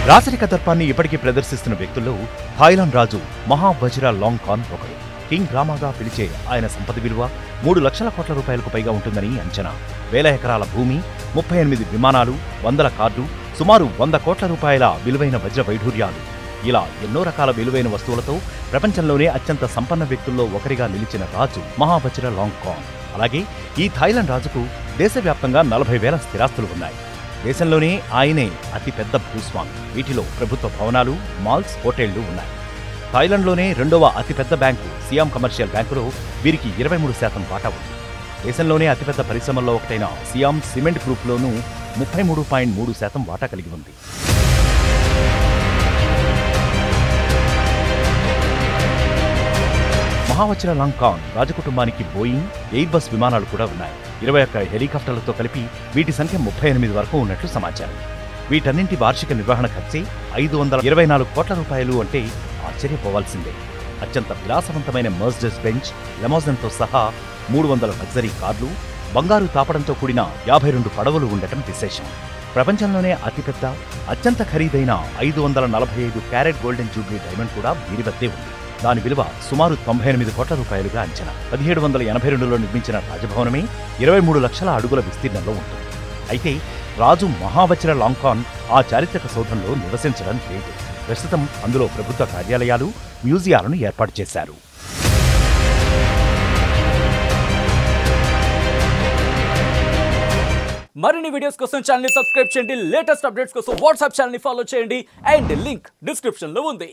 రాచరిక దర్పాన్ని ఇప్పటికీ ప్రదర్శిస్తున్న వ్యక్తుల్లో థాయిలాండ్ రాజు మహావజిరా లాంగ్కాన్ ఒకరు. కింగ్ రామాగా పిలిచే ఆయన సంపద విలువ 3 లక్షల కోట్ల రూపాయలకు పైగా ఉంటుందని అంచనా. వేల ఎకరాల భూమి, 38 విమానాలు, వందల కార్లు, సుమారు 100 కోట్ల రూపాయల విలువైన వజ్ర వైఢూర్యాలు, ఇలా ఎన్నో రకాల విలువైన వస్తువులతో ప్రపంచంలోనే అత్యంత సంపన్న వ్యక్తుల్లో ఒకరిగా నిలిచిన రాజు మహావజిరా లాంగ్కాన్. అలాగే ఈ థాయిలాండ్ రాజుకు దేశవ్యాప్తంగా 40,000 స్థిరాస్తులు ఉన్నాయి. దేశంలోనే ఆయనే అతిపెద్ద భూస్వామి. వీటిలో ప్రభుత్వ భవనాలు, మాల్స్, హోటళ్లు ఉన్నాయి. థాయిలాండ్లోనే రెండవ అతిపెద్ద బ్యాంకు సియామ్ కమర్షియల్ బ్యాంకులో వీరికి 23% వాటా ఉంది. దేశంలోనే అతిపెద్ద పరిశ్రమల్లో ఒకటైన సియామ్ సిమెంట్ గ్రూప్లోనూ 33.3% వాటా కలిగి ఉంది. మహావజిరా లాంగ్కాన్ రాజకుటుంబానికి బోయింగ్, ఎయిర్బస్ విమానాలు కూడా ఉన్నాయి. 21 హెలికాప్టర్లతో కలిపి వీటి సంఖ్య 38 వరకు ఉన్నట్లు సమాచారం. వీటన్నింటి వార్షిక నిర్వహణ ఖర్చే 524 కోట్ల రూపాయలు అంటే ఆశ్చర్యపోవాల్సిందే. అత్యంత విలాసవంతమైన మర్సిడెస్ బెంజ్, లెమోజన్తో సహా 300 లగ్జరీ కార్లు, బంగారు తాపడంతో కూడిన 52 పడవలు ఉండటం విశేషం. ప్రపంచంలోనే అతిపెద్ద, అత్యంత ఖరీదైన 545 క్యారెట్ గోల్డెన్ జూబ్లీ డైమండ్ కూడా వీరి వద్దే ఉంది. దాని విలువ సుమారు 98 కోట్ల రూపాయలుగా అంచనా. 1782లో నిర్మించిన రాజభవనమే 23 లక్షల అడుగుల విస్తీర్ణంలో ఉంటుంది. అయితే రాజు మహావజిరా లాంగ్కాన్ ఆ చారిత్రక సౌధంలో నివసించడం లేదు. ప్రస్తుతం అందులో ప్రభుత్వ కార్యాలయాలు, మ్యూజియాలను ఏర్పాటు చేశారు. మరిన్ని వీడియోస్ కోసం ఛానల్ ని సబ్స్క్రైబ్ చేయండి. లేటెస్ట్ అప్డేట్స్ కోసం వాట్సాప్ ఛానల్ ని ఫాలో చేయండి. అండ్ లింక్ డిస్క్రిప్షన్ లో ఉంది.